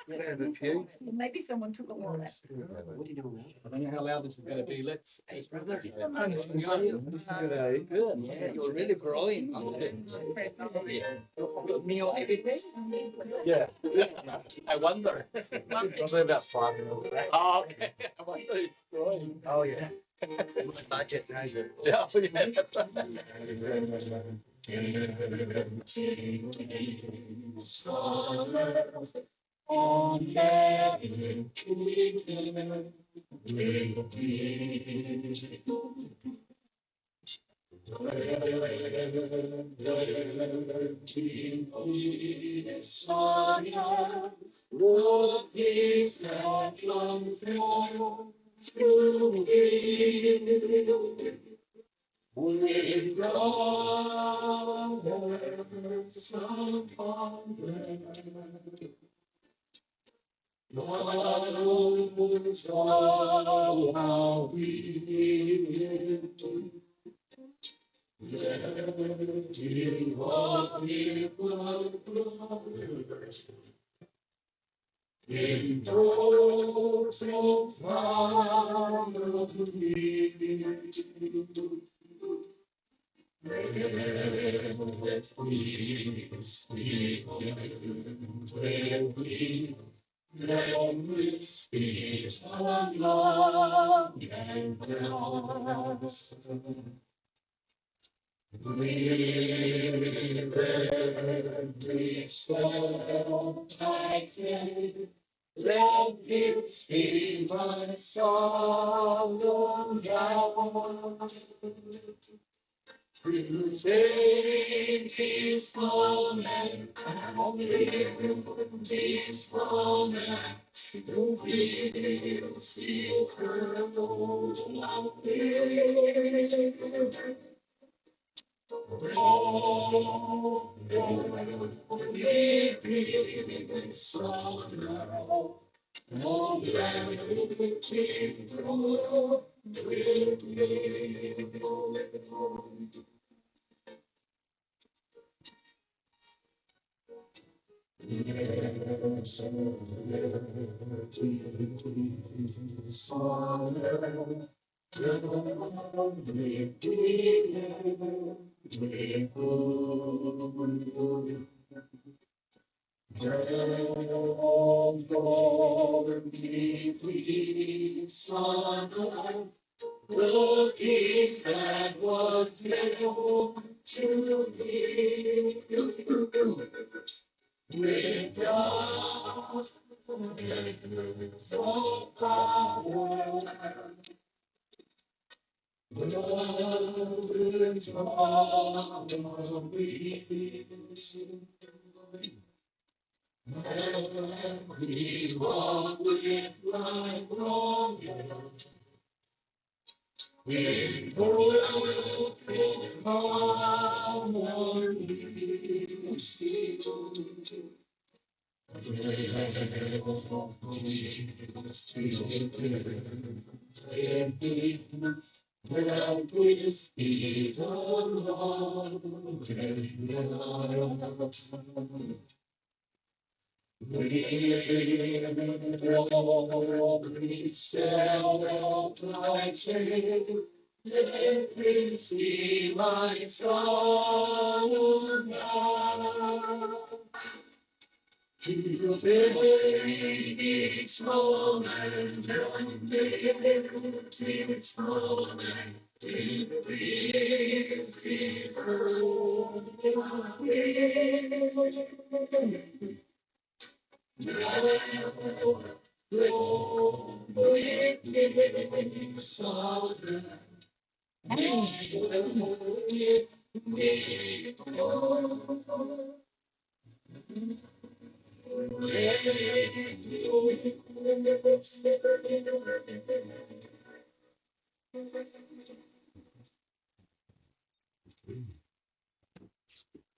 There's a few. Maybe someone took a lot. What are you doing now? I don't know how loud this is going to be. Let's. Hey, brother. Good. Yeah, you're really growing. Yeah. Me or yeah. I wonder. Probably about 5 minutes. Oh, okay. I wonder if you're growing. Oh, yeah. My budget knows it. Yeah, that's right.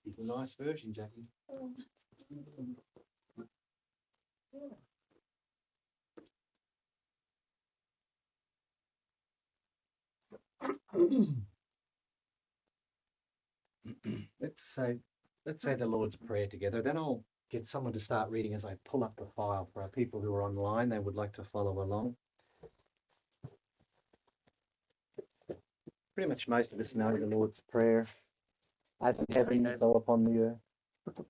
It's a nice version, Jackie. Let's say the Lord's Prayer together. Then I'll get someone to start reading as I pull up the file for our people who are online. They would like to follow along. Pretty much most of us know the Lord's Prayer. As in heaven, so upon the earth.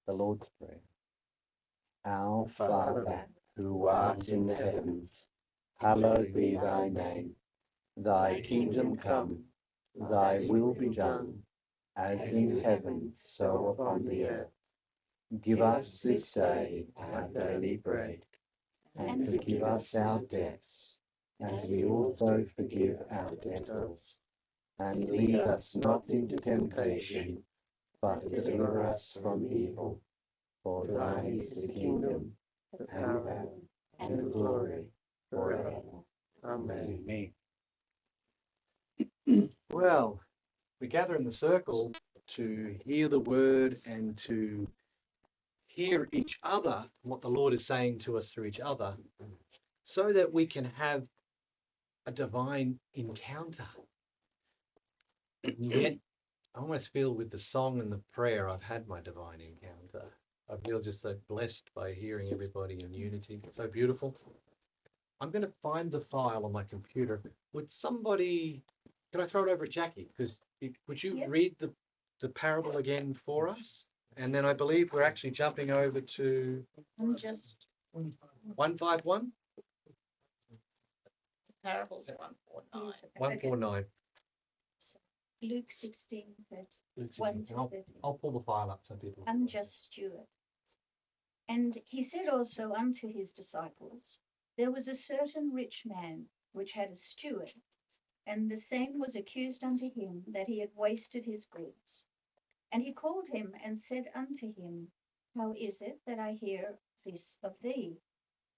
The Lord's Prayer. Our Father, who art in the heavens, hallowed be thy name. Thy kingdom come, thy will be done, as in heaven, so upon the earth. Give us this day our daily bread, and forgive us our debts, as we also forgive our debtors. And lead us not into temptation, but deliver us from evil. For thine is the kingdom, the power, and the glory, forever. Amen. Amen. Well, we gather in the circle to hear the word and to hear each other, what the Lord is saying to us through each other, so that we can have a divine encounter. And yet, I almost feel with the song and the prayer, I've had my divine encounter. I feel just so blessed by hearing everybody in unity. So beautiful. I'm going to find the file on my computer. Would somebody, can I throw it over at Jackie? Because would you read the parable again for us? And then I believe we're actually jumping over to Just 151? the parables 149. 149. Luke 16, Luke 1 16. to 13. I'll pull the file up so people. Unjust steward. And he said also unto his disciples, There was a certain rich man which had a steward, and the same was accused unto him that he had wasted his goods. And he called him and said unto him, How is it that I hear this of thee?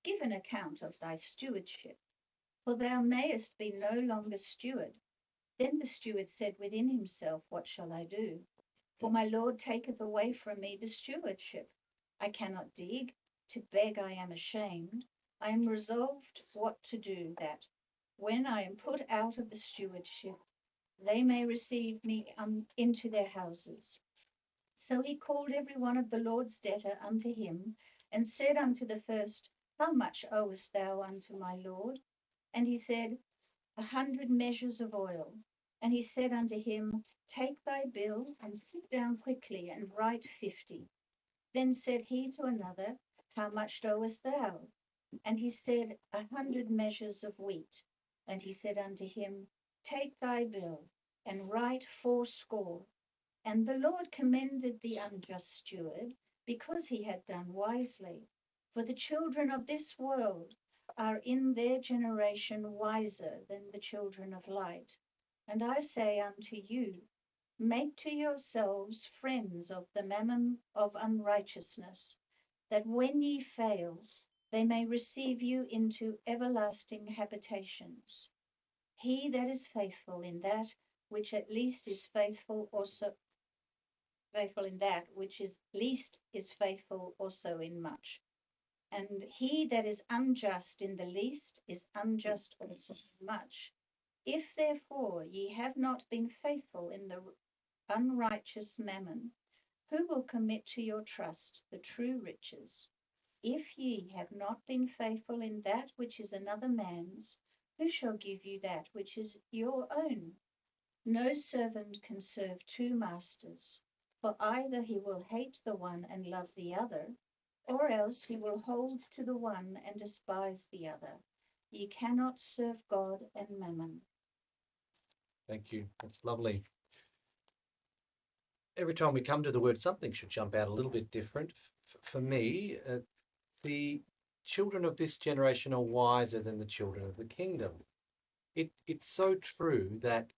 Give an account of thy stewardship, for thou mayest be no longer steward. Then the steward said within himself, What shall I do? For my Lord taketh away from me the stewardship. I cannot dig, to beg I am ashamed. I am resolved what to do, that, when I am put out of the stewardship, they may receive me into their houses. So he called every one of the Lord's debtor unto him, and said unto the first, How much owest thou unto my Lord? And he said, 100 measures of oil. And he said unto him, Take thy bill, and sit down quickly, and write 50. Then said he to another, How much owest thou? And he said, 100 measures of wheat. And he said unto him, Take thy bill, and write 80. And the Lord commended the unjust steward, because he had done wisely. For the children of this world are in their generation wiser than the children of light. And I say unto you, make to yourselves friends of the mammon of unrighteousness, that when ye fail, they may receive you into everlasting habitations. He that is faithful in that which at least is faithful in that which is least is faithful also in much. And he that is unjust in the least is unjust also in much. If therefore ye have not been faithful in the unrighteous mammon, who will commit to your trust the true riches? If ye have not been faithful in that which is another man's, who shall give you that which is your own? No servant can serve two masters, for either he will hate the one and love the other, or else he will hold to the one and despise the other. Ye cannot serve God and mammon. Thank you. That's lovely. Every time we come to the word, something should jump out a little bit different. For me, the children of this generation are wiser than the children of the kingdom. It's so true that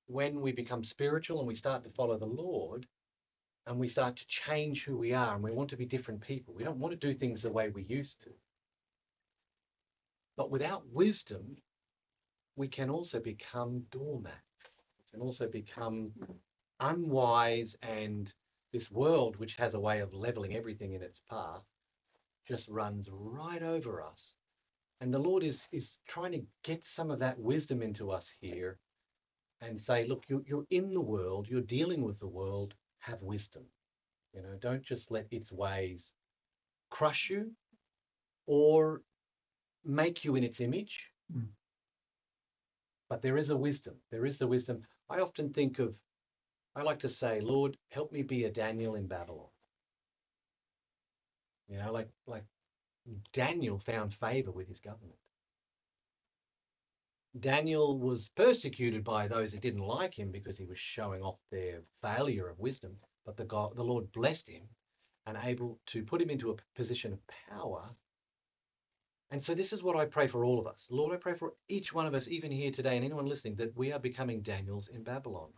when we become spiritual and we start to follow the Lord and we start to change who we are and we want to be different people, we don't want to do things the way we used to. But without wisdom, we can also become doormats. We can also become unwise, and this world, which has a way of leveling everything in its path, just runs right over us. And the Lord is trying to get some of that wisdom into us here and say, look, you're in the world, you're dealing with the world, have wisdom. Don't just let its ways crush you or make you in its image. But there is a wisdom. There is the wisdom. I often I like to say, Lord, help me be a Daniel in Babylon. Like Daniel found favor with his government. Daniel was persecuted by those who didn't like him because he was showing off their failure of wisdom. But the Lord blessed him and able to put him into a position of power. And so this is what I pray for all of us. Lord, I pray for each one of us, even here today, and anyone listening, that we are becoming Daniels in Babylon.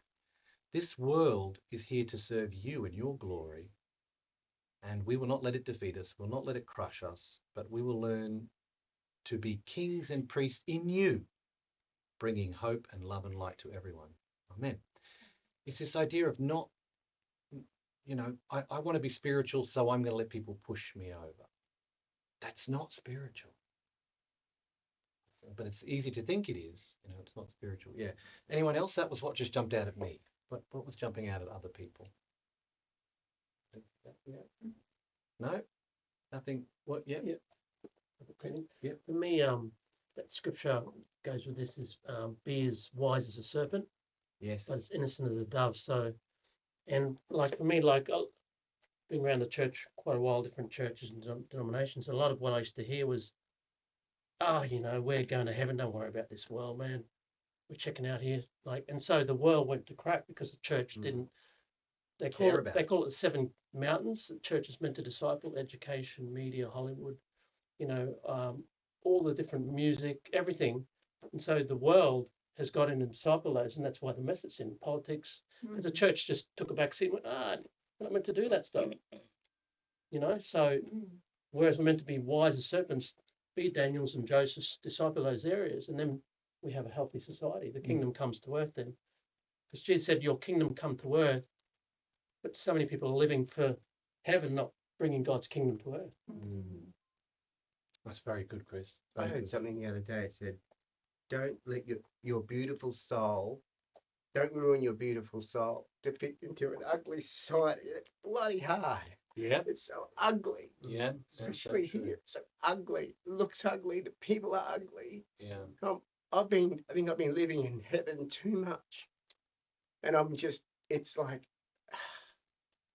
This world is here to serve you and your glory. And we will not let it defeat us. We'll not let it crush us, but we will learn to be kings and priests in you, bringing hope and love and light to everyone. Amen. It's this idea of not, I want to be spiritual, so I'm going to let people push me over. That's not spiritual. But it's easy to think it is. It's not spiritual. Yeah. Anyone else? That was what just jumped out at me. What was jumping out at other people? No? Nothing? What? Yeah. Yeah. For me, that scripture goes with this is be as wise as a serpent, Yes. but as innocent as a dove. So, and like for me, like I've been around the church quite a while, different churches and denominations. And a lot of what I used to hear was, we're going to heaven. Don't worry about this world, man. We're checking out here. And so the world went to crap because the church didn't. They call it the seven mountains. The church is meant to disciple: education, media, Hollywood. All the different music, everything. And so the world has got in and discipled those, and that's why the mess it's in politics. Because the church just took a back seat and went, we're not meant to do that stuff. So whereas we're meant to be wise as serpents, be Daniels and Josephs, disciple those areas, and then we have a healthy society. The kingdom comes to earth then. Because Jesus said, your kingdom come to earth, but so many people are living for heaven, not bringing God's kingdom to earth. That's very good, Chris. I heard something the other day. It said, don't let your beautiful soul, don't ruin your beautiful soul to fit into an ugly society. It's bloody hard. Yeah. It's so ugly. Yeah. Especially here. It's so ugly. It looks ugly. The people are ugly. Yeah. I think I've been living in heaven too much. And it's like,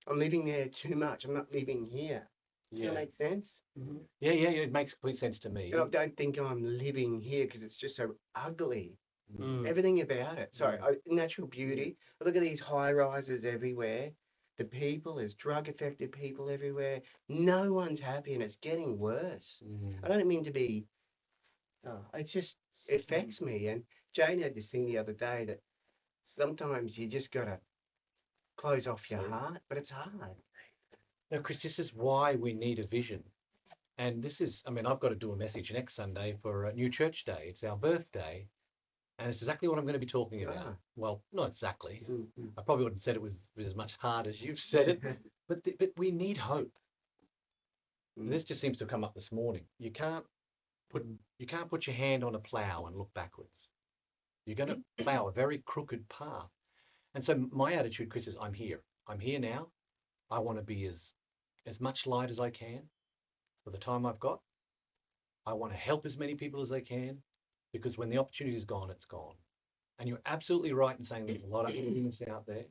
I'm living there too much. I'm not living here. Does that make sense? Mm-hmm. Yeah, it makes complete sense to me. And I don't think I'm living here because it's just so ugly. Mm. Everything about it. Sorry, natural beauty. I look at these high rises everywhere. The people, there's drug affected people everywhere. No one's happy and it's getting worse. I don't mean to be, it just affects me. And Jane had this thing the other day that sometimes you just got to close off your heart, but it's hard. No, Chris, this is why we need a vision. And I've got to do a message next Sunday for a New Church Day. It's our birthday. And it's exactly what I'm going to be talking about. Well, not exactly. I probably wouldn't have said it with as much heart as you've said it. But we need hope. This just seems to have come up this morning. You can't put your hand on a plow and look backwards. You're going to plow a very crooked path. And so my attitude, Chris, is I'm here. I'm here now. I want to be as much light as I can for the time I've got. I want to help as many people as I can, because when the opportunity is gone, it's gone. And you're absolutely right in saying there's a lot of emptiness out there.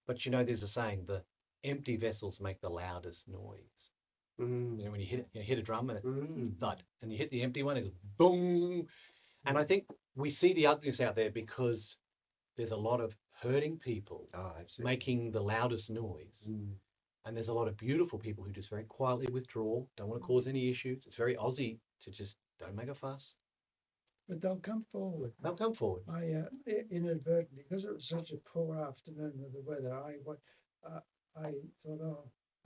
But there's a saying, the empty vessels make the loudest noise. When you hit a drum and it thud, and you hit the empty one, it goes boom. And I think we see the ugliness out there because there's a lot of hurting people making the loudest noise. And there's a lot of beautiful people who just very quietly withdraw, don't want to cause any issues. It's very Aussie to just don't make a fuss. But they'll come forward. They'll come forward. I inadvertently, because it was such a poor afternoon with the weather, I thought,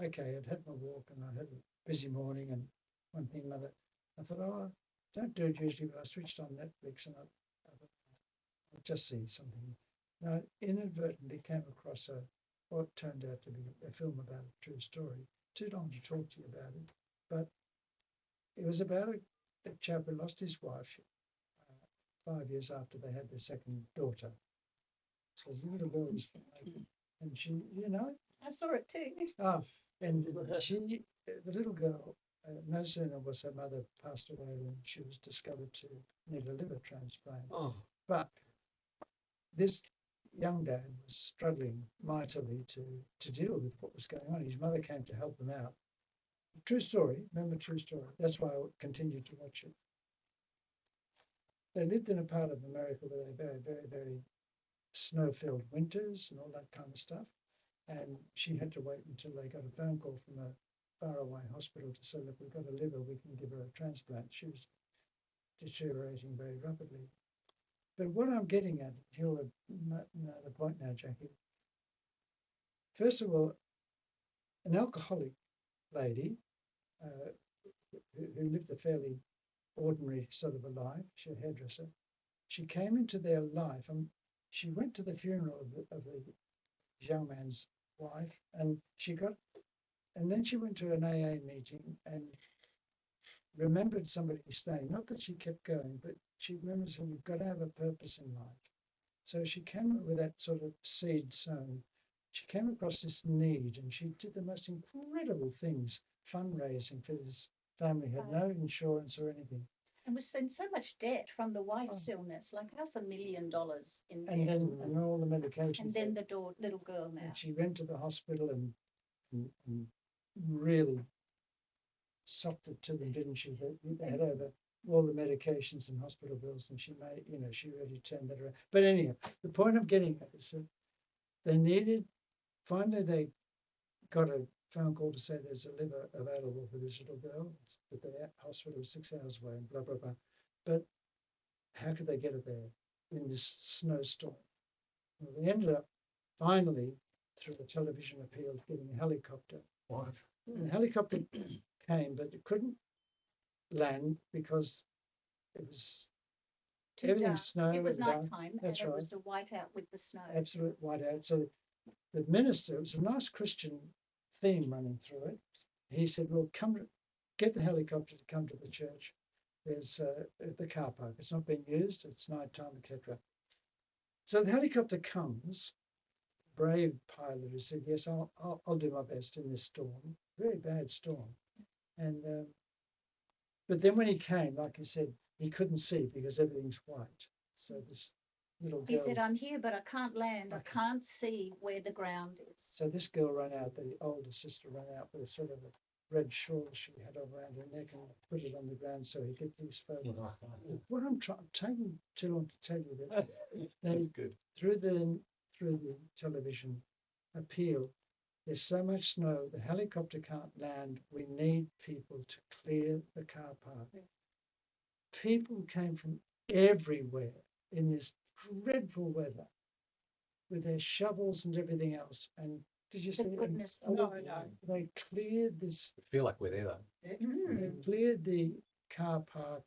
okay, I'd had my walk and I had a busy morning and one thing another. I thought, I don't do it usually, but I switched on Netflix and I'll just see something. Now, inadvertently came across what turned out to be a film about a true story. Too long to talk to you about it, but it was about a chap who lost his wife 5 years after they had their second daughter. So the little girl was 5, and she, I saw it too. Ah, and she, the little girl, no sooner was her mother passed away than she was discovered to need a liver transplant. Oh, But this young dad was struggling mightily to deal with what was going on. His mother came to help them out. True story, remember, true story. That's why I continued to watch it. They lived in a part of America where they very, very, very snow-filled winters and all that kind of stuff. And she had to wait until they got a phone call from a faraway hospital to say, look, we've got a liver, we can give her a transplant. She was deteriorating very rapidly. But what I'm getting at, you'll know the point now, Jackie. First of all, an alcoholic lady who lived a fairly ordinary sort of a life, she was a hairdresser, she came into their life and she went to the funeral of the young man's wife, and then she went to an AA meeting and remembered somebody saying, not that she kept going, but she remembered saying, you've got to have a purpose in life. So she came up with that sort of seed sown. She came across this need and she did the most incredible things, fundraising for this family, had no insurance or anything. And was in so much debt from the wife's illness, like $500,000 in debt. And then and all the medications. And then the little girl now. And she went to the hospital and really socked it to them, didn't she? They had over all the medications and hospital bills, and she made, she really turned that around. But anyhow, the point I'm getting at is that finally they got a phone call to say there's a liver available for this little girl, but the hospital was 6 hours away and blah, blah, blah. But how could they get it there in this snowstorm? Well, they ended up finally, through the television appeal, getting a helicopter. what? And the helicopter came, but it couldn't land because it was everything snow. It was and dark. nighttime, That's and right. it was a whiteout with the snow. Absolute whiteout. So the minister, it was a nice Christian theme running through it. He said, well, get the helicopter to come to the church. There's the car park. It's not being used. It's nighttime, etc. So the helicopter comes. Brave pilot who said, yes, I'll do my best in this storm. Very bad storm. And but then when he came, like you said, he couldn't see because everything's white. So this little girl. He said, I'm here, but I can't land. I can't see where the ground is. So this girl ran out, the older sister ran out with a sort of a red shawl she had around her neck and put it on the ground so he could get these photos. What I'm taking too long to tell you that. That's good. Through the television appeal, there's so much snow, the helicopter can't land. We need people to clear the car park. People came from everywhere in this dreadful weather with their shovels and everything else. And did you see? Goodness. No. They cleared this. I feel like we're there though. They cleared the car park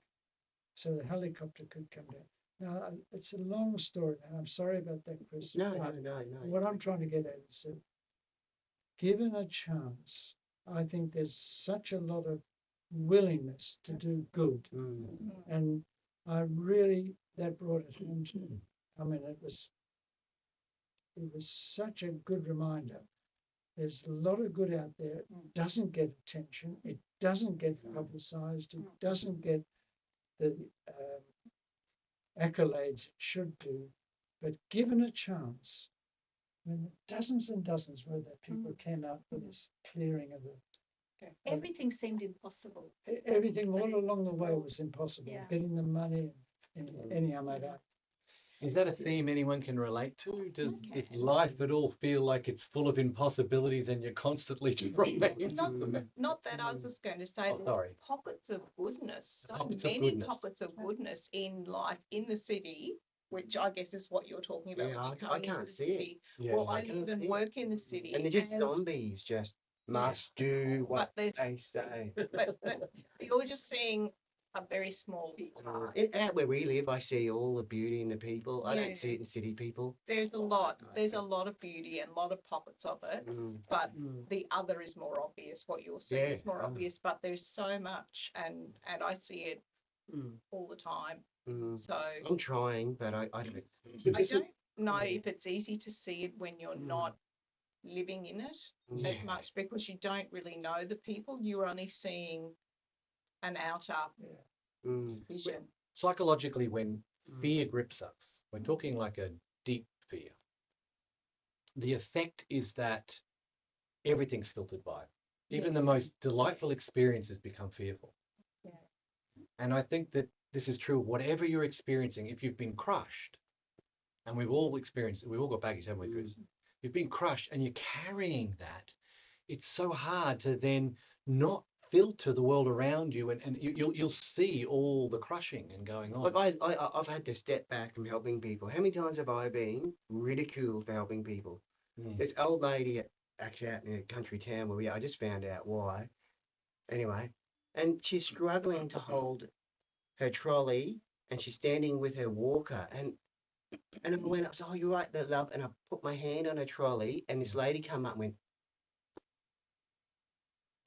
so the helicopter could come down. Now, it's a long story, and I'm sorry about that, Chris. No. What I'm trying to get at is that given a chance, I think there's such a lot of willingness to do good. And that brought it home to me. I mean, it was such a good reminder. There's a lot of good out there. It doesn't get attention. It doesn't get publicized. It doesn't get the accolades it should do. But given a chance, I mean, dozens and dozens where the people came out for this clearing of the. Everything seemed impossible. Everything all along the way was impossible. Yeah. Getting the money, and anyhow, mate. Is that a theme anyone can relate to? Does life at all feel like it's full of impossibilities and you're constantly trying? Not that, I was just going to say there's pockets of goodness, pockets of goodness in life in the city, which I guess is what you're talking about. Yeah, I can't see it. Yeah. Well, I live and work in the city. And they're just zombies, just must do what they say. But you're just seeing a very small part. Out where we live, I see all the beauty in the people. I don't see it in city people. There's a lot of beauty and a lot of pockets of it, but the other is more obvious. What you're seeing is more obvious, but there's so much, and I see it all the time. So I'm trying, but I don't. I don't know if it's easy to see it when you're not living in it Mm. as much because you don't really know the people. You're only seeing an outer Mm. vision. Psychologically, when fear grips us, we're talking like a deep fear. The effect is that everything's filtered by it. Even the Yes. most delightful experiences become fearful. Yeah. And I think that this is true of whatever you're experiencing. If you've been crushed, and we've all experienced it, we've all got baggage, haven't we, Chris? You've been crushed and you're carrying that. It's so hard to then not filter the world around you, and you'll see all the crushing and going on. Like I've had to step back from helping people. How many times have I been ridiculed for helping people? This old lady actually out in a country town where we are, I just found out why. Anyway, and she's struggling to hold her trolley, and she's standing with her walker, and I went up, so oh, you're right there, love, and I put my hand on her trolley, and this lady come up and went,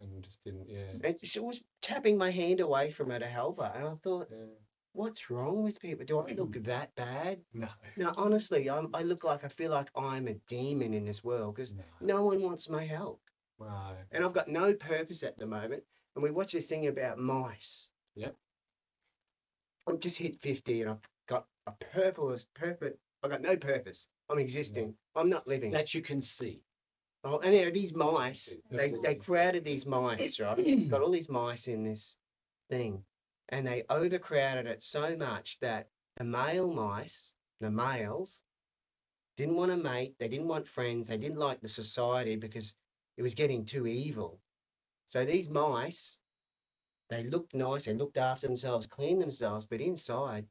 And just didn't, yeah. and she was tapping my hand away from her to help her, and I thought, what's wrong with people? Do I look that bad? No. No, honestly, I look like I feel like I'm a demon in this world because no one wants my help. Right. And I've got no purpose at the moment. And we watch this thing about mice. Yep. I've just hit 50 and I've got a purpose. I've got no purpose. I'm existing. I'm not living. That you can see. Oh, and you know, these mice, they crowded these mice, right? Got all these mice in this thing. And they overcrowded it so much that the male mice, the males, didn't want to mate. They didn't want friends. They didn't like the society because it was getting too evil. So these mice, they looked nice. They looked after themselves, cleaned themselves, but inside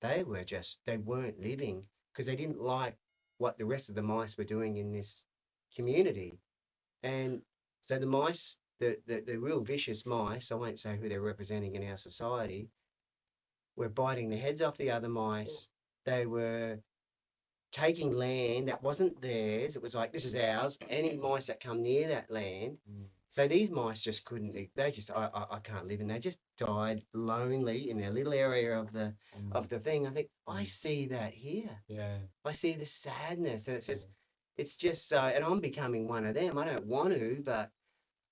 they weren't living because they didn't like what the rest of the mice were doing in this community. And so the mice, the real vicious mice, I won't say who they're representing in our society, were biting the heads off the other mice. They were taking land that wasn't theirs. It was like, this is ours. Any mice that come near that land. So these mice just couldn't, they just, I can't live. And they just died lonely in their little area of the thing. I think, I see that here. Yeah. I see the sadness. And it's just so, and I'm becoming one of them. I don't want to, but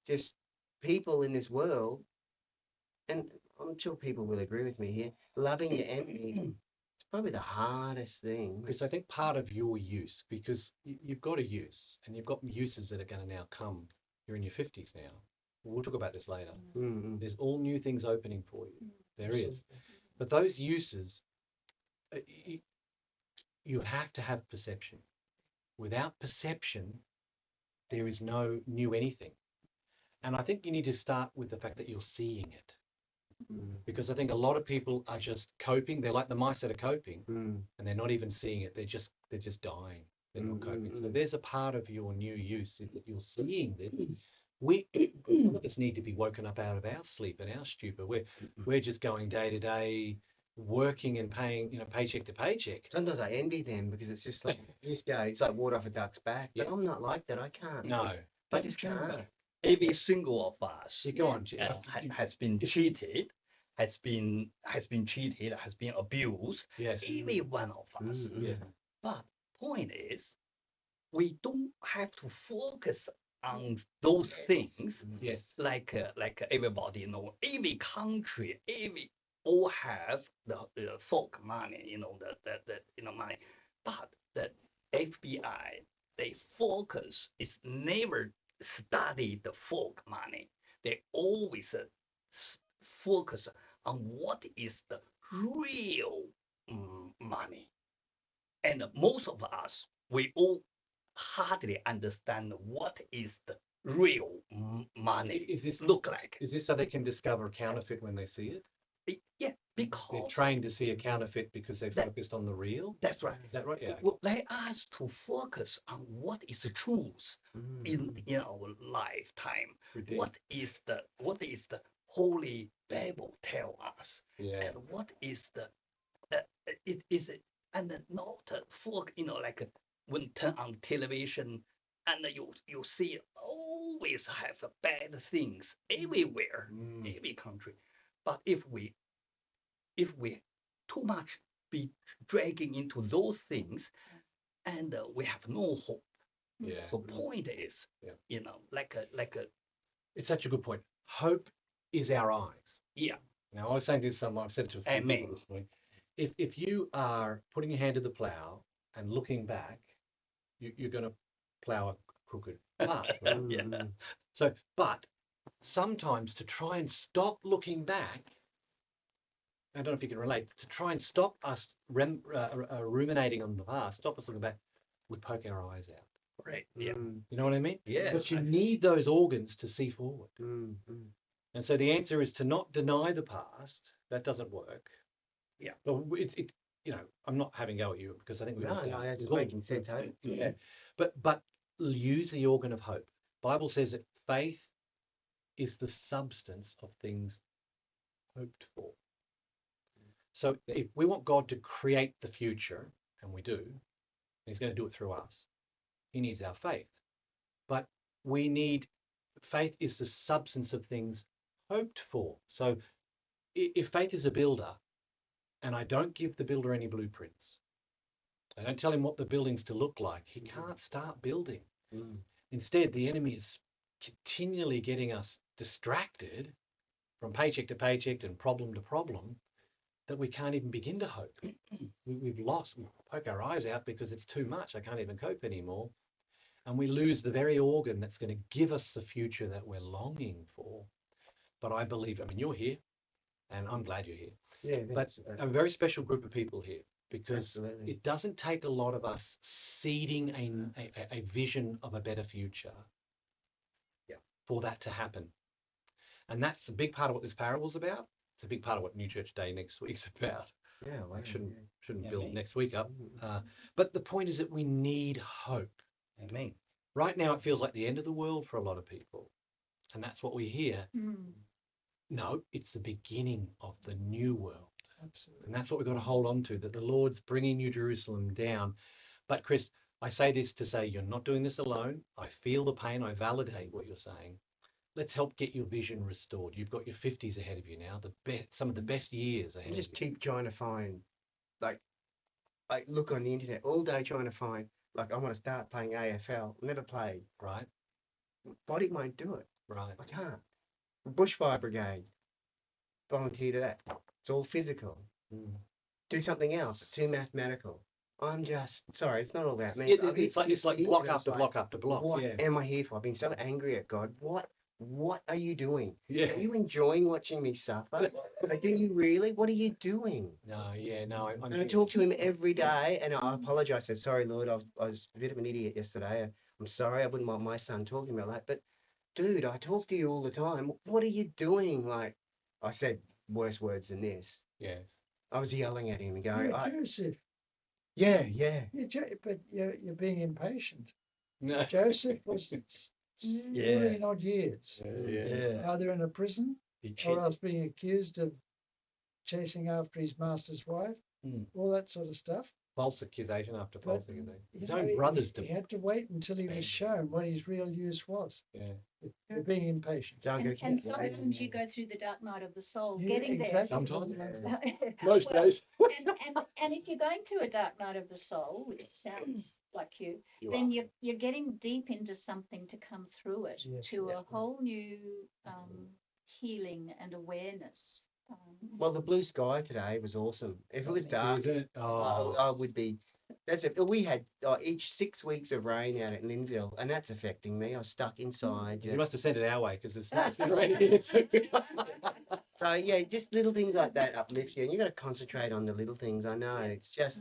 just people in this world, and I'm sure people will agree with me here, loving your enemy, it's probably the hardest thing. Because I think part of your use, because you've got a use, and you've got uses that are going to now come. You're in your 50s now. We'll talk about this later. Mm-hmm. There's all new things opening for you. There is. But those uses, you have to have perception. Without perception, there is no new anything. And I think you need to start with the fact that you're seeing it. Because I think a lot of people are just coping. They're like the mice that are coping, and they're not even seeing it. They're just dying. They're not coping. So there's a part of your new use is that you're seeing this. None of us need to be woken up out of our sleep and our stupor. We're just going day to day, working and paying, paycheck to paycheck. Sometimes I envy them because it's just like this guy. It's like water off a duck's back. But I'm not like that. I can't. No, I just can't. Every single of us go on, has been cheated, has been cheated, has been abused. Yes. Every one of us. Yeah. But point is, we don't have to focus on those things. Yes. Like everybody know, every country, all have the folk money, the money. But the FBI, they focus, it's never study the folk money. They always focus on what is the real money. And most of us, we all hardly understand what is the real money Is this look like. Is this so they can discover counterfeit when they see it? Yeah, They're because trained to see a counterfeit because they focused on the real. that's right. Is that right? Yeah. Well, let us to focus on what is the truth in our lifetime. Ridiculous. What is the Holy Bible tell us, Yeah. and what is the it is and not for like when turn on television and you see always have bad things everywhere, every country. But if we too much be dragging into those things, and we have no hope, Yeah. So point is, Yeah. like a It's such a good point. Hope is our eyes. yeah. Now, I was saying to someone, I've said it to a few Amen. people this week, if you are putting your hand to the plow and looking back, you're going to plow a crooked path. Right? Yeah. So, but sometimes to try and stop looking back, I don't know if you can relate, to try and stop us ruminating on the past, stop us looking back, we poke our eyes out. Right. Yeah. You know what I mean? Yeah. But you need those organs to see forward. Mm-hmm. And so the answer is to not deny the past. That doesn't work. Yeah. Well, I'm not having a go at you because I think we've No, all no, done. that's We've all- making sense, hey? Yeah. But use the organ of hope. Bible says that faith is the substance of things hoped for. So if we want God to create the future, and we do, and he's going to do it through us, he needs our faith. But faith is the substance of things hoped for. So if faith is a builder, and I don't give the builder any blueprints, I don't tell him what the building's to look like, he can't start building. Instead, the enemy is continually getting us distracted from paycheck to paycheck and problem to problem that we can't even begin to hope. We poke our eyes out because it's too much. I can't even cope anymore. And we lose the very organ that's going to give us the future that we're longing for. But I believe, you're here, and I'm glad you're here. Yeah, But a very special group of people here, because absolutely. it doesn't take a lot of us seeding a vision of a better future for that to happen. And that's a big part of what this parable's about. It's a big part of what New Church Day next week's about. Yeah, well, I shouldn't Yeah, build mate. next week up. But the point is that we need hope. Amen. Right now, it feels like the end of the world for a lot of people. And that's what we hear. No, it's the beginning of the new world. Absolutely. And that's what we've got to hold on to, that the Lord's bringing New Jerusalem down. But Chris, I say this to say you're not doing this alone. I feel the pain. I validate what you're saying. Let's help get your vision restored. You've got your 50s ahead of you now, some of the best years ahead I just of you. keep trying to find, like, I look on the internet all day trying to find, like, I want to start playing AFL. Never played. Right, Body won't do it. right. I can't. Bushfire Brigade. Volunteer to that. It's all physical. Do something else. It's too mathematical. I'm just sorry. It's not all about me. It's like block after block after block. What Yeah. am I here for? I've been so angry at God. What are you doing? Yeah. Are you enjoying watching me suffer? Like, do you really? What are you doing? No, yeah, no. And I talk to him every day, and I apologize. I said, sorry, Lord, I was a bit of an idiot yesterday. I'm sorry. I wouldn't want my son talking about that. But, dude, I talk to you all the time. What are you doing? Like, I said worse words than this. Yes. I was yelling at him and going, Joseph. yeah. But you're being impatient. No. Joseph was really odd years. Yeah. Either in a prison or else being accused of chasing after his master's wife, all that sort of stuff. False accusation after false But, accusation. you His know, own brothers he had to wait until he was shown what his real use was. Yeah. You're being impatient. And sometimes you go through the dark night of the soul, Yeah, getting exactly. Sometimes. there. Most Well, days. and if you're going through a dark night of the soul, which sounds like you, You then are. you're getting deep into something to come through it, Yes, to a whole new healing and awareness. Well, the blue sky today was awesome. If it was dark, Isn't it? Oh. I would be. We had each 6 weeks of rain out at Linville, and that's affecting me. I was stuck inside. You must have sent it our way because it's been raining here too. So yeah, just little things like that uplift you, and you got to concentrate on the little things. I know it's just.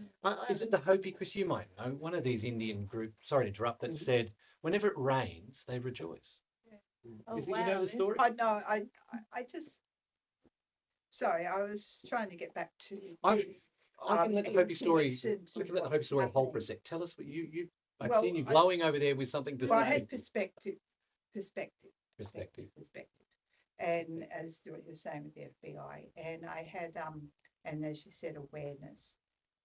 Is it the Hopi, Chris? You might know. One of these Indian group, sorry to interrupt, that said whenever it rains, they rejoice. Oh, Is it, you know the story? I know. I just. Sorry, I was trying to get back to this. I can let the in Hopi story. connection to I can let the Hopi what's story hold for a happening. sec. Tell us what you. I've Well, seen you glowing over there with something to Well, I say. had perspective, Perspective. and as to what you're saying with the FBI, and I had and as you said, awareness.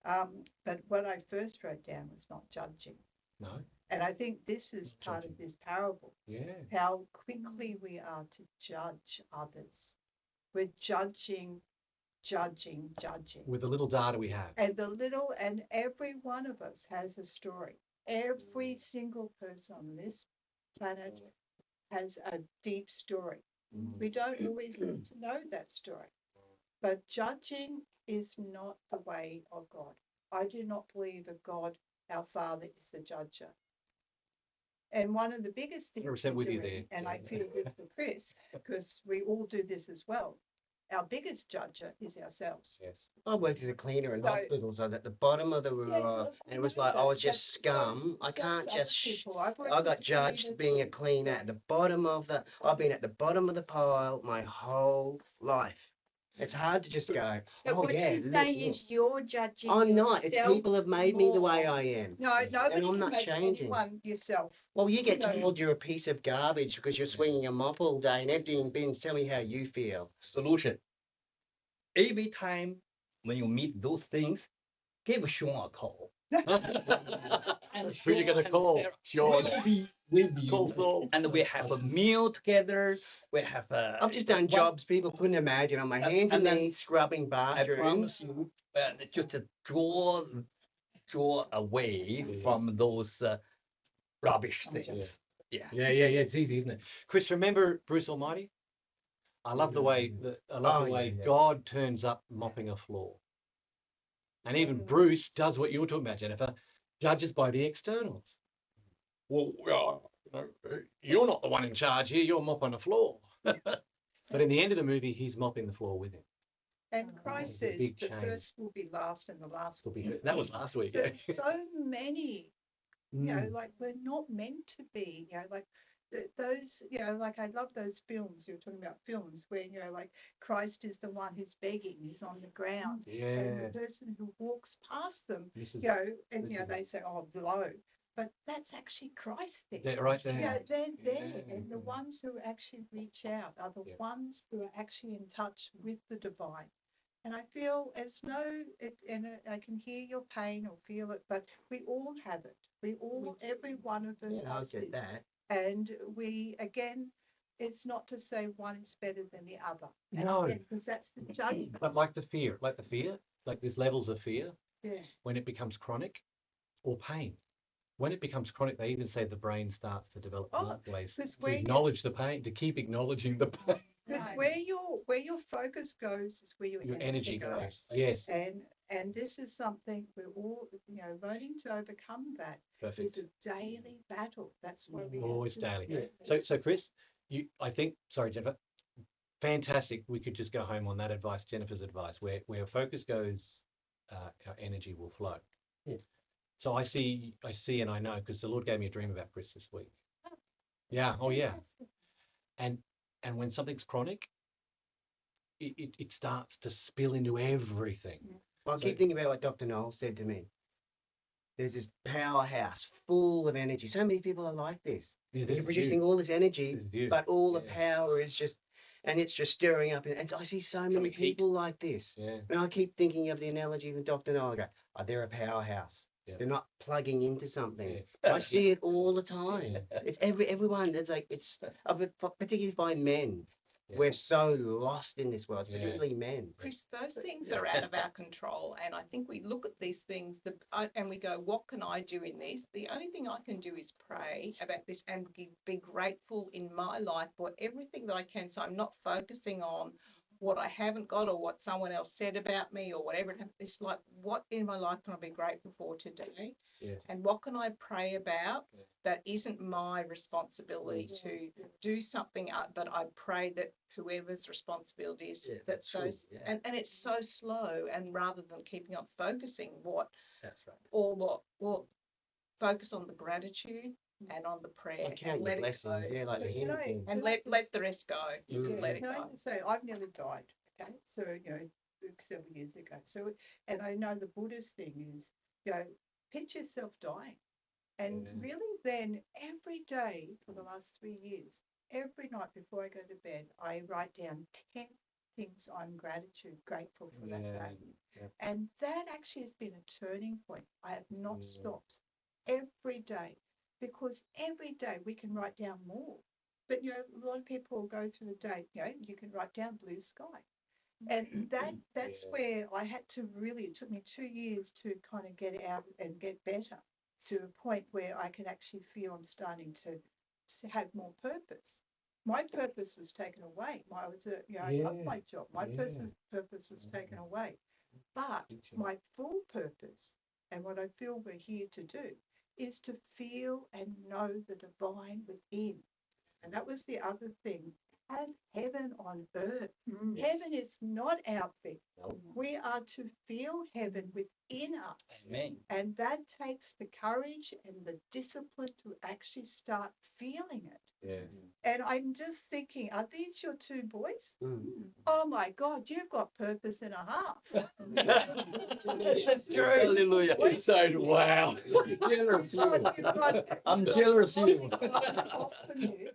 But what I first wrote down was not judging, No. and I think this is Not part judging. of this parable. Yeah. How quickly we are to judge others. We're judging. With the little data we have. And every one of us has a story. Every single person on this planet has a deep story. We don't always need to know that story. But judging is not the way of God. I do not believe that God, our Father, is the judger. And one of the biggest things 100% we're with you doing, there, and Jen. I feel this for Chris, because we all do this as well, our biggest judger is ourselves. Yes. I worked as a cleaner in So- hospitals. I was at the bottom of the look, and it was like I was just scum. I can't just. I got judged being a cleaner at the bottom of the. I've been at the bottom of the pile my whole life. It's hard to just go. But Oh what yeah, you're look, saying look. is you're judging I'm not. It's yourself people have made me the way more. I am. No, nobody And I'm can not make changing. anyone yourself. Well, you get So- told you're a piece of garbage because you're swinging a mop all day and emptying bins. Tell me how you feel. Solution. Every time when you meet those things, give Sean a call. And Who you gonna and call? Sarah Sean. will be with Call you. Saul. And we have a meal together. We have a. I've just done one- jobs people couldn't imagine on my hands and and then knees scrubbing I bathrooms. promise you, just draw away from those rubbish things. Yeah. Yeah. It's easy, isn't it? Chris, remember Bruce Almighty? I love the way God turns up mopping a floor. And even Bruce does what you were talking about, Jennifer, judges by the externals. Well, you're not the one in charge here, you're mopping the floor. But in the end of the movie, he's mopping the floor with him. And Christ It's a says big the change. first will be last and the last will be first. That was last week. So, Yeah. so many, like we're not meant to be, like those, like I love those films. You were talking about films where, like Christ is the one who's begging, he's on the ground. And the person who walks past them, they say, oh, below. But that's actually Christ there. They're right there. They're there. And the ones who actually reach out are the ones who are actually in touch with the divine. And I feel I can hear your pain or feel it, but we all have it. Every one of us Yeah, I has get it. that. And it's not to say one is better than the other. No. Because that's the judgment. But like the fear, like there's levels of fear Yeah. when it becomes chronic, or pain. When it becomes chronic, they even say the brain starts to develop pathways to acknowledge the pain, to keep acknowledging the pain. Because where your focus goes is where your energy goes. Yes. And this is something we're all, learning to overcome. That is a daily battle. That's why we always daily. Yeah. So Chris, sorry, Jennifer, fantastic. We could just go home on that advice, Jennifer's advice. Where focus goes, our energy will flow. Yes. So I see, and I know because the Lord gave me a dream about Chris this week. Yeah. Oh, yeah. And when something's chronic, it starts to spill into everything. I keep thinking about what Dr. Noel said to me. There's this powerhouse full of energy. So many people are like this. Yeah, They're producing all this energy, but all the Yeah. power is just, and it's just stirring up. And I see so many people like this. Yeah. And I keep thinking of the analogy from Dr. Noel. I go, oh, they're a powerhouse. Yeah. They're not plugging into something. Yes. I see it all the time. It's everyone. Particularly by men. Yeah. We're so lost in this world, particularly men. Chris, those things are out of our control. And I think we look at these things and we go, what can I do in this? The only thing I can do is pray about this and be grateful in my life for everything that I can. So I'm not focusing on what I haven't got or what someone else said about me or whatever. It's like, what in my life can I be grateful for today? Yes. And what can I pray about that isn't my responsibility to do something, but I pray that whoever's responsibility is that those, and it's so slow, and rather than keeping on focusing That's right. Or focus on the gratitude and on the prayer. I count the blessings, like the hymn thing. And let the rest go. You can let it Can I go. just say, I've nearly died, okay? So, 7 years ago. So, and I know the Buddhist thing is, picture yourself dying. And really then, every day for the last 3 years, every night before I go to bed, I write down 10 things I'm grateful for that day. Yeah. And that actually has been a turning point. I have not stopped every day, because every day we can write down more. But, a lot of people go through the day, you can write down blue sky. And that's where I had to really, it took me 2 years to kind of get out and get better. to a point where I can actually feel I'm starting to have more purpose. My purpose was taken away. I love my job. My purpose was taken away. But my full purpose and what I feel we're here to do is to feel and know the divine within. And that was the other thing. Have heaven on earth. Heaven is not out there. Nope. We are to feel heaven within us. Amen. And that takes the courage and the discipline to actually start feeling it. Yes. And I'm just thinking, are these your two boys? Oh my God, you've got purpose and a half. That's true. Hallelujah. Boys, So, wow. Generous you. I'm jealous you. Awesome you.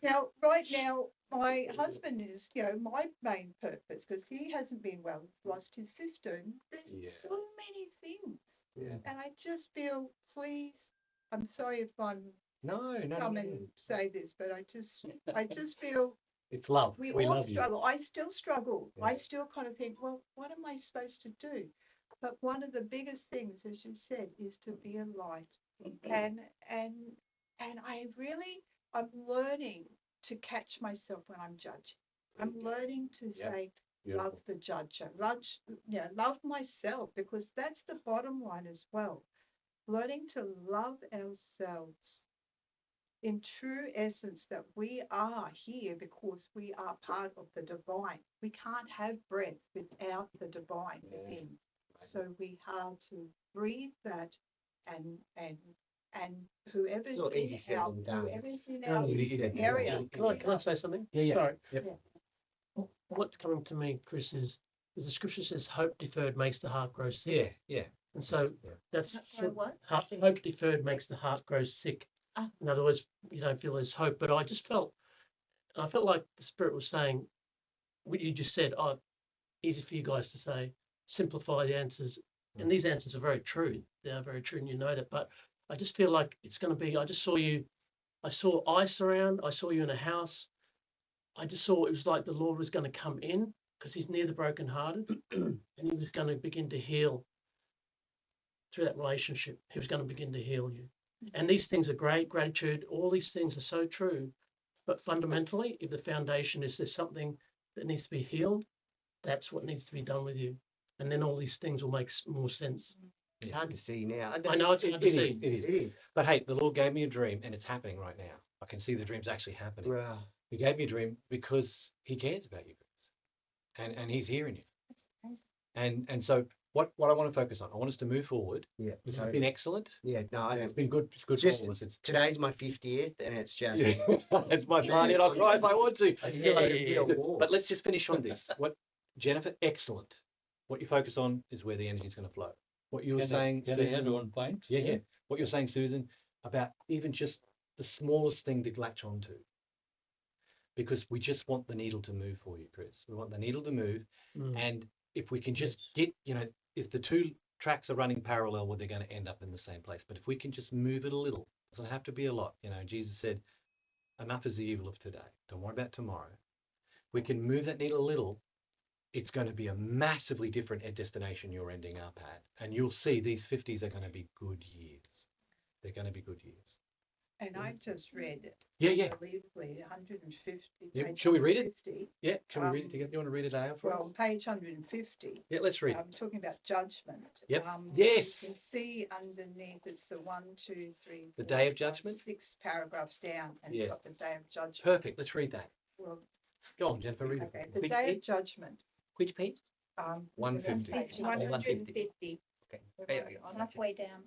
Now, right now, my husband is, my main purpose because he hasn't been well, lost his sister. And there's so many things. Yeah. And I just feel, please, I'm sorry if I'm No. and say this, but I just feel It's love. we We all love you. struggle. I still struggle. Yeah. I still kind of think, well, what am I supposed to do? But one of the biggest things, as you said, is to be a light. And I'm learning to catch myself when I'm judging. I'm learning to say, love the judge. Love myself, because that's the bottom line as well. Learning to love ourselves in true essence, that we are here because we are part of the divine. We can't have breath without the divine within. So we have to breathe that and whoever's in our area. Can I say something? Yeah. Sorry. Yep. Yeah. What's coming to me, Chris, is the scripture says hope deferred makes the heart grow sick. Yeah. And so that's What? hope deferred makes the heart grow sick. In other words, you don't feel there's hope. But I felt like the Spirit was saying what you just said. Oh, easy for you guys to say, simplify the answers. And these answers are very true. They are very true, and you know that. But I just feel like it's going to be, I saw ice around. I saw you in a house. I just saw it was like the Lord was going to come in because he's near the brokenhearted and he was going to begin to heal through that relationship. He was going to begin to heal you. And these things are great, gratitude, all these things are so true. But fundamentally, if the foundation is there's something that needs to be healed, that's what needs to be done with you. And then all these things will make more sense. It's hard to see now. I know it's hard to see. It is. But hey, the Lord gave me a dream and it's happening right now. I can see the dream's actually happening. Right. He gave me a dream because he cares about you. And he's hearing you. That's amazing. And so what I want to focus on, I want us to move forward. Yeah. This has been excellent. Yeah, no, It's been good. It's good Just for all of us. today's my 50th, and it's just. It's my party, and I cry if I want to. I feel like a bit of war. But let's just finish on this. Jennifer, excellent. What you focus on is where the energy is going to flow. What you were saying, can Susan, I add one point? Yeah. What you're saying, Susan, about even just the smallest thing to latch onto. Because we just want the needle to move for you, Chris. We want the needle to move. And if we can just get, if the two tracks are running parallel, well, they're going to end up in the same place. But if we can just move it a little, it doesn't have to be a lot. Jesus said, enough is the evil of today. Don't worry about tomorrow. We can move that needle a little. It's going to be a massively different destination you're ending up at. And you'll see these 50s are going to be good years. They're going to be good years. And I just read it. Yeah. Unbelievably, 150. Yeah. Shall we read it? 150. Yeah. Shall we read it together? You want to read it out for us? Well, page 150. Yeah, let's read it. I'm talking about judgment. Yep. Yes. You can see underneath it's the 1, 2, 3. The 4, day of 5, judgment? 6 paragraphs down, and Yes. it's got the day of judgment. Perfect. Let's read that. Well, Go on, Jennifer. Read okay. it. The Which day page? of judgment. Which page? 150. 150. Okay. Halfway down.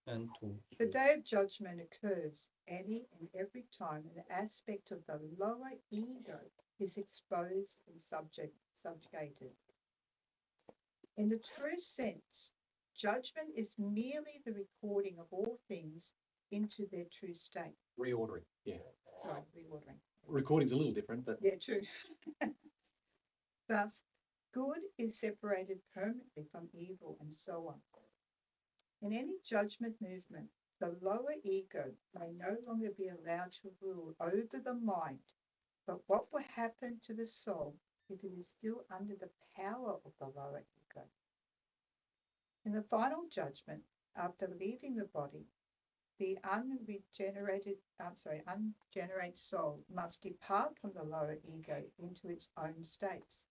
And two. The day of judgment occurs any and every time an aspect of the lower ego is exposed and subjugated. In the true sense, judgment is merely the recording of all things into their true state. Reordering. Yeah. Sorry, reordering. Recording's a little different, but Yeah, true. Thus, good is separated permanently from evil and so on. In any judgment movement, the lower ego may no longer be allowed to rule over the mind, but what will happen to the soul if it is still under the power of the lower ego? In the final judgment, After leaving the body, the unregenerated soul must depart from the lower ego into its own states.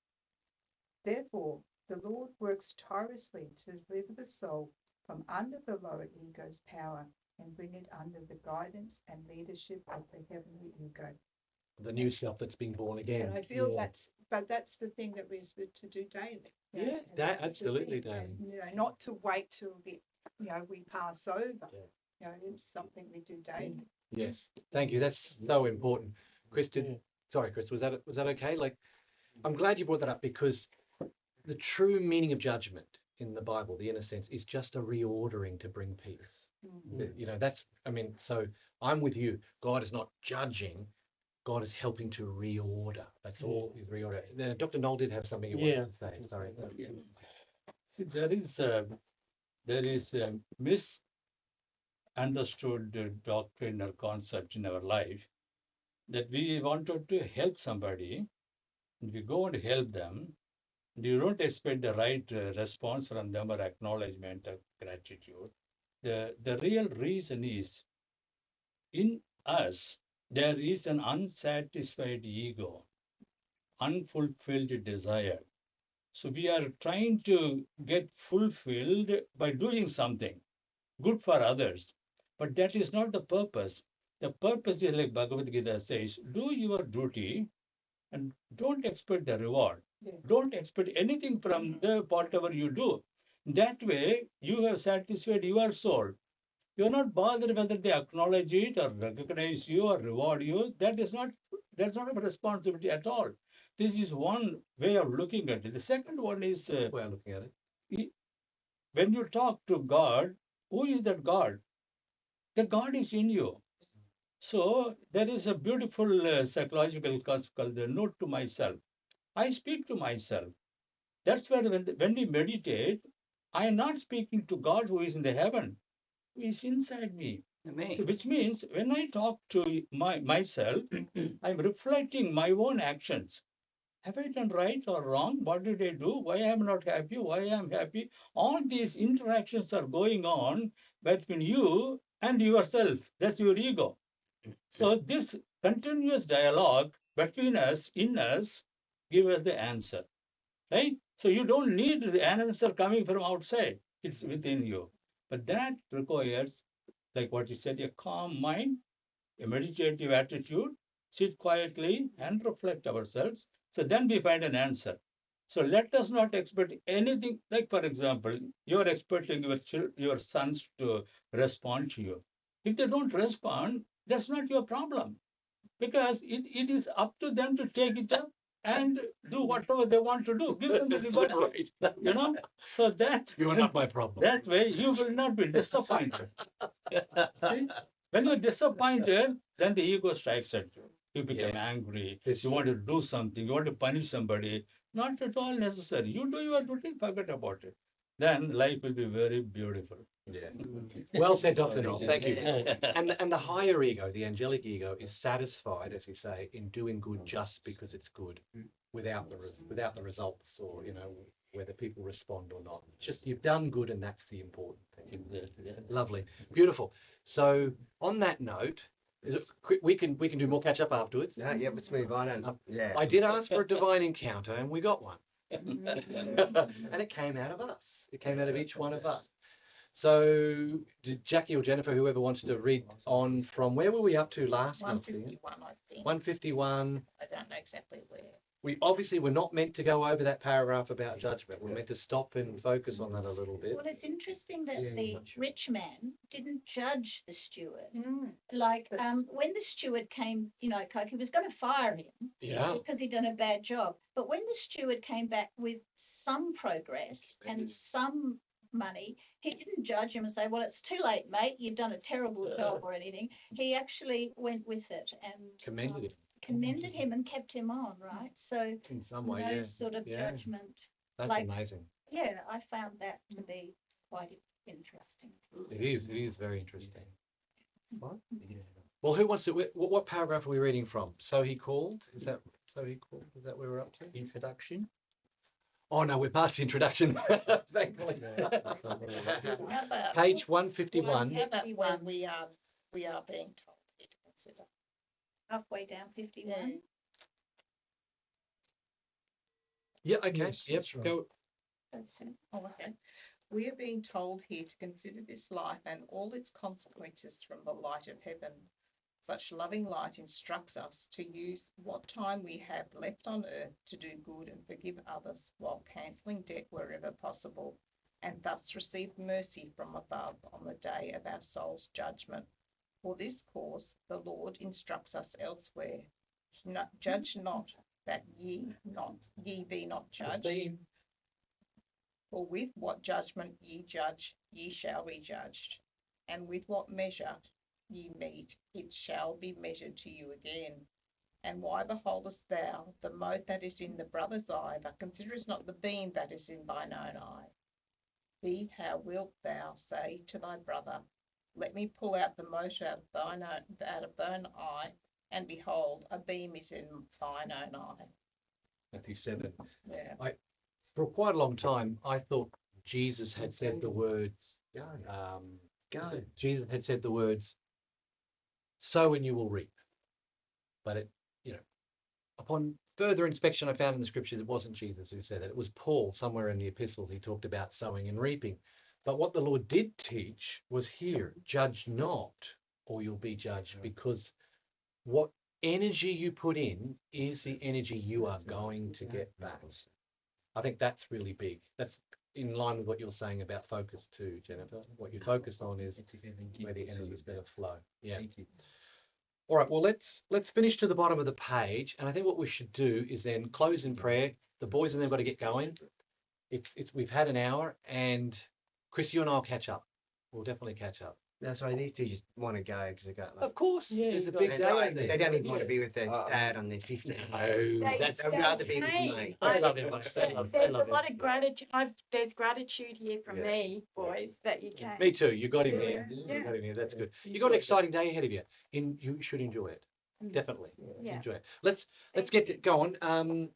Therefore, the Lord works tirelessly to deliver the soul from under the lower ego's power and bring it under the guidance and leadership of the heavenly ego. The new self that's been born again. And I feel that's the thing that we're supposed to do daily. Absolutely daily. And, not to wait till we pass over. It's something we do daily. Yes, thank you. That's so important. Kristen, sorry, Chris, was that okay? Like, I'm glad you brought that up because the true meaning of judgment in the Bible, the inner sense, is just a reordering to bring peace. So I'm with you. God is not judging. God is helping to reorder. That's all. He's reorder. Now, Dr. Knoll did have something he wanted to say. Sorry. See, there is a misunderstood doctrine or concept in our life that we wanted to help somebody, and we go and help them, and you don't expect the right response from them or acknowledgement or gratitude. The real reason is in us there is an unsatisfied ego, unfulfilled desire. So we are trying to get fulfilled by doing something good for others. But that is not the purpose. The purpose is, like Bhagavad Gita says, do your duty and don't expect the reward. Don't expect anything from the whatever you do. That way, you have satisfied your soul. You are not bothered whether they acknowledge it or recognize you or reward you. That's not a responsibility at all. This is one way of looking at it. The second one is Way of looking at it. When you talk to God, who is that God? The God is in you. So there is a beautiful psychological concept called the note to myself. I speak to myself. That's where when we meditate, I am not speaking to God who is in the heaven, who is inside me. So, which means when I talk to myself, I'm reflecting my own actions. Have I done right or wrong? What did I do? Why am I not happy? Why I am happy? All these interactions are going on between you and yourself. That's your ego. So this continuous dialogue between us, in us, give us the answer, right? So you don't need the answer coming from outside. It's within you. But that requires, like what you said, a calm mind, a meditative attitude, sit quietly and reflect ourselves. So then we find an answer. So let us not expect anything. Like, for example, you're expecting your sons to respond to you. If they don't respond, that's not your problem, because it is up to them to take it up and do whatever they want to do. Give them the liberty, So that you are not my problem. That way, you will not be disappointed. See, when you're disappointed, then the ego strikes at you. You become angry. You want to do something. You want to punish somebody. Not at all necessary. You do your duty, forget about it. Then life will be very beautiful. Yes. Well said, Dr. Knoll. Thank you. And the higher ego, the angelic ego, is satisfied, as you say, in doing good just because it's good, without the results or whether people respond or not. Just you've done good, and that's the important thing. Lovely, beautiful. So on that note, we can do more catch up afterwards. Yeah, let's move on. And I did ask for a divine encounter, and we got one. And it came out of us. It came out of each one of us. So, did Jackie or Jennifer, whoever wants to read on from where were we up to last? 151, I think. 151. I don't know exactly where. We obviously were not meant to go over that paragraph about judgment. We're meant to stop and focus on that a little bit. Well, it's interesting that the rich man didn't judge the steward. Like when the steward came, like he was going to fire him because he'd done a bad job. But when the steward came back with some progress and some money, he didn't judge him and say, well, it's too late, mate, you've done a terrible job or anything. He actually went with it and commended him and kept him on, right? So in some way, sort of judgment. That's amazing. Yeah, I found that to be quite interesting. It is very interesting. What? Yeah. Well, who wants to? What paragraph are we reading from? So he called. Is that so he called? Is that where we're up to? Introduction. Oh no, we're past the introduction. Thankfully. How about Page 151. how about when we are being told here to consider? Halfway down 51. Yeah, okay. Yes, Yep. that's right. Go. Oh, okay. We are being told here to consider this life and all its consequences from the light of heaven. Such loving light instructs us to use what time we have left on earth to do good and forgive others while cancelling debt wherever possible, and thus receive mercy from above on the day of our soul's judgment. For this cause the Lord instructs us elsewhere. Judge not, that ye be not judged. For with what judgment ye judge, ye shall be judged, and with what measure ye mete, it shall be measured to you again. And why beholdest thou the mote that is in the brother's eye, but considerest not the beam that is in thine own eye? How wilt thou say to thy brother, let me pull out the mote out of thine eye, and behold, a beam is in thine own eye. Matthew 7. Yeah. For quite a long time, I thought Jesus had said the words. Jesus had said the words, "Sow and you will reap." But upon further inspection, I found in the scriptures it wasn't Jesus who said that. It was Paul. Somewhere in the epistles, he talked about sowing and reaping. But what the Lord did teach was here: judge not, or you'll be judged, because what energy you put in is the energy you are going to get back. I think that's really big. That's in line with what you're saying about focus too, Jennifer. What you focus on is where the energy is going to flow. Yeah. All right. Well, let's finish to the bottom of the page, and I think what we should do is then close in prayer. The boys and they've got to get going. We've had an hour, and Chris, you and I'll catch up. We'll definitely catch up. No, sorry, these two just want to go because they got like. Of course, Yeah, there's a you big They day don't, in there. they don't even want to be with their dad on their 50th. No, that's They'd rather be with Hey, me. I love him. There's a lot of gratitude. There's gratitude here from me, boys, that you came. Me too. You got him here. Yeah. You got him here. That's good. You got an exciting day ahead of you. You should enjoy it. Definitely Yeah. enjoy it. Let's get it going.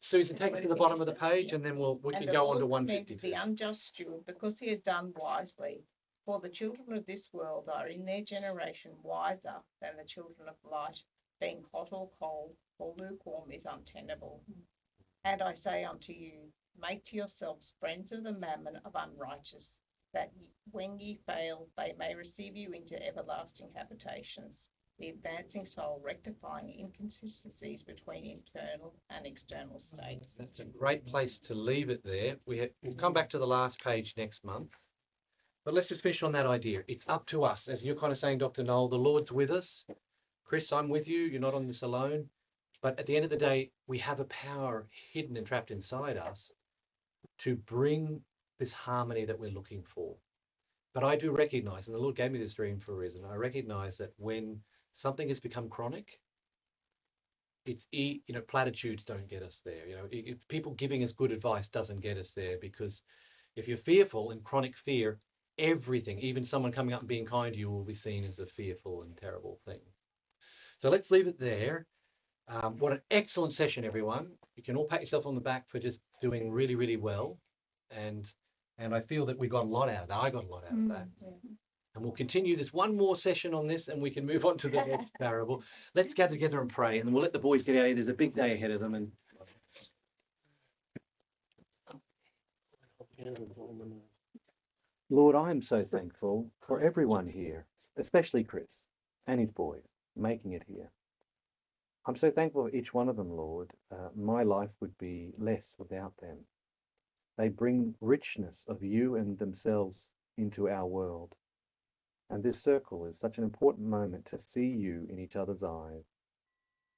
Susan, take us to the bottom of the page, and then we can go on to 152. The unjust steward, because he had done wisely. For the children of this world are in their generation wiser than the children of light, being hot or cold, or lukewarm is untenable. And I say unto you, make to yourselves friends of the mammon of unrighteous, that when ye fail, they may receive you into everlasting habitations, the advancing soul rectifying inconsistencies between internal and external states. That's a great place to leave it there. We'll come back to the last page next month. But let's just finish on that idea. It's up to us. As you're kind of saying, Dr. Noel, the Lord's with us. Chris, I'm with you. You're not on this alone. But at the end of the day, we have a power hidden and trapped inside us to bring this harmony that we're looking for. But I do recognize, and the Lord gave me this dream for a reason, I recognize that when something has become chronic, platitudes don't get us there. People giving us good advice doesn't get us there, because if you're fearful in chronic fear, everything, even someone coming up and being kind to you, will be seen as a fearful and terrible thing. So let's leave it there. What an excellent session, everyone. You can all pat yourself on the back for just doing really, really well. And I feel that we got a lot out of that. I got a lot out of that. And we'll continue this one more session on this, and we can move on to the next parable. Let's gather together and pray, and then we'll let the boys get out here. There's a big day ahead of them. And Lord, I am so thankful for everyone here, especially Chris and his boys, making it here. I'm so thankful for each one of them, Lord. My life would be less without them. They bring richness of you and themselves into our world. And this circle is such an important moment to see you in each other's eyes.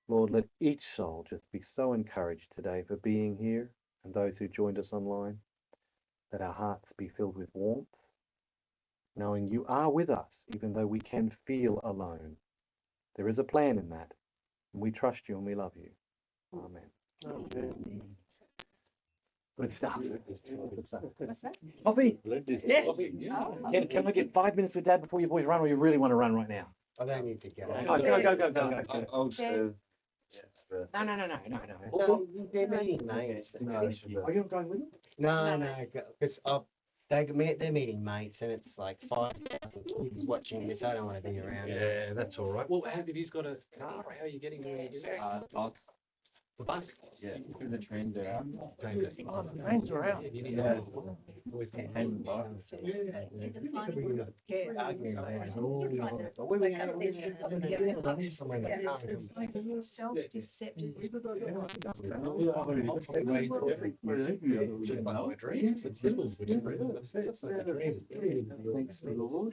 Lord, let each soul just be so encouraged today for being here, and those who joined us online, that our hearts be filled with warmth, knowing you are with us, even though we can feel alone. There is a plan in that, and we trust you and we love you. Amen. Good stuff. Good stuff. What's that? Coffee? Yes. Coffee. Can I get 5 minutes with Dad before you boys run, or you really want to run right now? I don't need to go. Go. I'll serve. birthday. No, they're meeting mates. No, it's your birthday. Are you not going with them? No, because they're meeting mates, and it's like 5,000 kids watching this. I don't want to be around it. Yeah, that's all right. Well, have you got a car? How are you getting to where you do? The bus? Yeah, through the train there. Oh, the trains are out. Yeah. And Thanks, Lord.